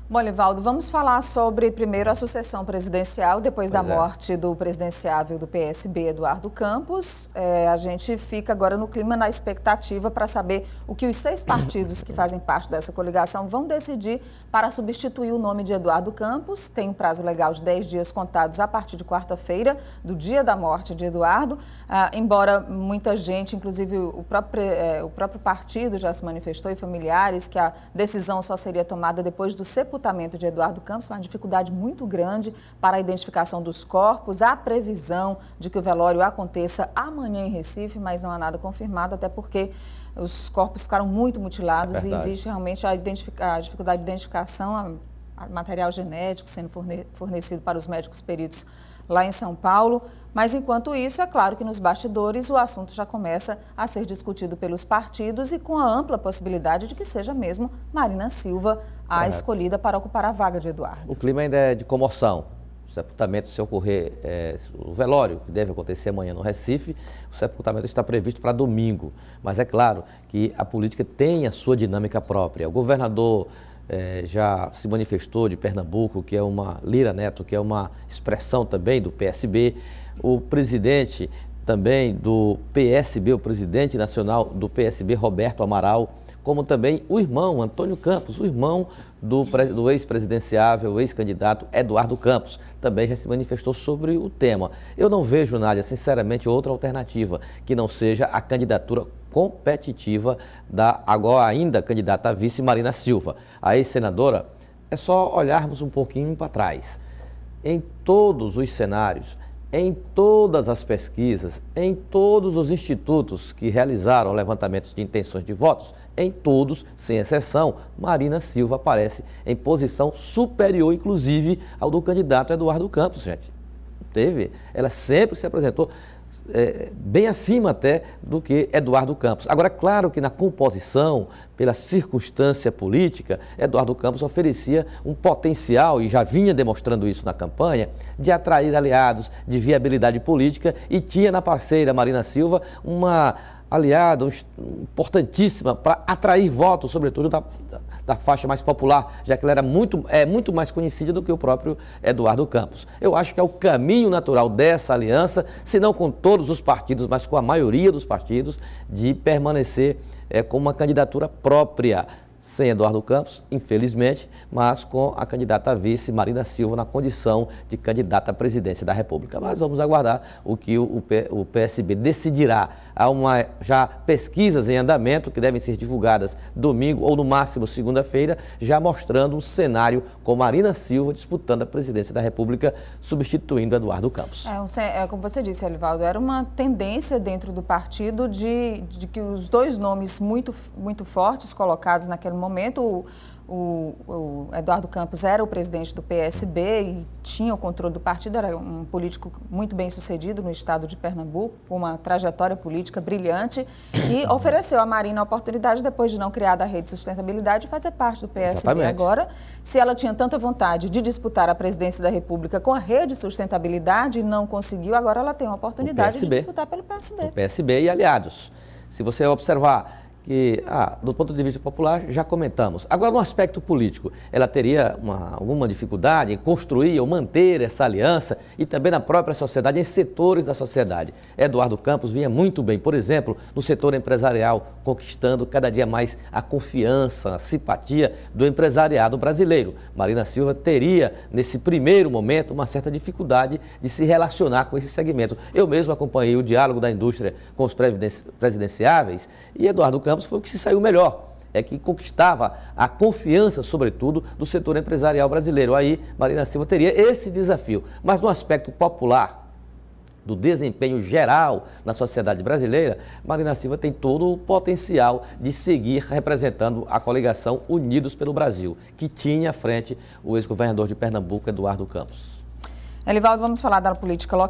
Bom, Elivaldo, vamos falar sobre, primeiro, a sucessão presidencial, depois da morte do presidenciável do PSB, Eduardo Campos. A gente fica agora no clima, na expectativa para saber o que os 6 partidos que fazem parte dessa coligação vão decidir para substituir o nome de Eduardo Campos. Tem um prazo legal de 10 dias contados a partir de quarta-feira, do dia da morte de Eduardo. Embora muita gente, inclusive o próprio partido já se manifestou e familiares, que a decisão só seria tomada depois do sepultamento de Eduardo Campos, uma dificuldade muito grande para a identificação dos corpos. Há previsão de que o velório aconteça amanhã em Recife, mas não há nada confirmado, até porque os corpos ficaram muito mutilados e existe realmente a dificuldade de identificação, material genético sendo fornecido para os médicos peritos lá em São Paulo. Mas, enquanto isso, é claro que nos bastidores o assunto já começa a ser discutido pelos partidos e com a ampla possibilidade de que seja mesmo Marina Silva a escolhida para ocupar a vaga de Eduardo. O clima ainda é de comoção. O sepultamento, se ocorrer, o velório, que deve acontecer amanhã no Recife, o sepultamento está previsto para domingo. Mas é claro que a política tem a sua dinâmica própria. O governador já se manifestou de Pernambuco, que é uma Lira Neto, que é uma expressão também do PSB. O presidente também do PSB, o presidente nacional do PSB, Roberto Amaral, como também o irmão Antônio Campos, o irmão do ex-presidenciável, o ex-candidato Eduardo Campos, também já se manifestou sobre o tema. Eu não vejo, Nádia, sinceramente, outra alternativa que não seja a candidatura competitiva da agora ainda candidata a vice Marina Silva. A ex-senadora, é só olharmos um pouquinho para trás. Em todos os cenários, em todas as pesquisas, em todos os institutos que realizaram levantamentos de intenções de votos, em todos, sem exceção, Marina Silva aparece em posição superior, inclusive, ao do candidato Eduardo Campos, gente. Ela sempre se apresentou bem acima até do que Eduardo Campos. Agora, claro que na composição, pela circunstância política, Eduardo Campos oferecia um potencial, e já vinha demonstrando isso na campanha, de atrair aliados, de viabilidade política, e tinha na parceira Marina Silva uma aliada importantíssima para atrair votos, sobretudo da faixa mais popular, já que ela era muito mais conhecida do que o próprio Eduardo Campos. Eu acho que é o caminho natural dessa aliança, se não com todos os partidos, mas com a maioria dos partidos, de permanecer com uma candidatura própria, sem Eduardo Campos, infelizmente, mas com a candidata a vice, Marina Silva, na condição de candidata à presidência da República. Mas vamos aguardar o que o PSB decidirá. Há já pesquisas em andamento que devem ser divulgadas domingo ou no máximo segunda-feira, já mostrando um cenário com Marina Silva disputando a presidência da República, substituindo Eduardo Campos. Como você disse, Elivaldo, era uma tendência dentro do partido de que os dois nomes muito fortes colocados naquele momento, o Eduardo Campos era o presidente do PSB e tinha o controle do partido, era um político muito bem sucedido no estado de Pernambuco, com uma trajetória política brilhante, e ofereceu a Marina a oportunidade, depois de não criar a Rede de Sustentabilidade, de fazer parte do PSB. Exatamente. Agora, se ela tinha tanta vontade de disputar a presidência da República com a Rede de Sustentabilidade e não conseguiu, agora ela tem uma oportunidade de disputar pelo PSB. O PSB e aliados. Se você observar que, do ponto de vista popular, já comentamos. Agora, no aspecto político, ela teria alguma dificuldade em construir ou manter essa aliança e também na própria sociedade, em setores da sociedade. Eduardo Campos vinha muito bem, por exemplo, no setor empresarial, conquistando cada dia mais a confiança, a simpatia do empresariado brasileiro. Marina Silva teria, nesse primeiro momento, uma certa dificuldade de se relacionar com esse segmento. Eu mesmo acompanhei o diálogo da indústria com os presidenciáveis e Eduardo Campos foi o que se saiu melhor, que conquistava a confiança, sobretudo, do setor empresarial brasileiro. Aí, Marina Silva teria esse desafio. Mas no aspecto popular, do desempenho geral na sociedade brasileira, Marina Silva tem todo o potencial de seguir representando a coligação Unidos pelo Brasil, que tinha à frente o ex-governador de Pernambuco, Eduardo Campos. Elivaldo, vamos falar da política local.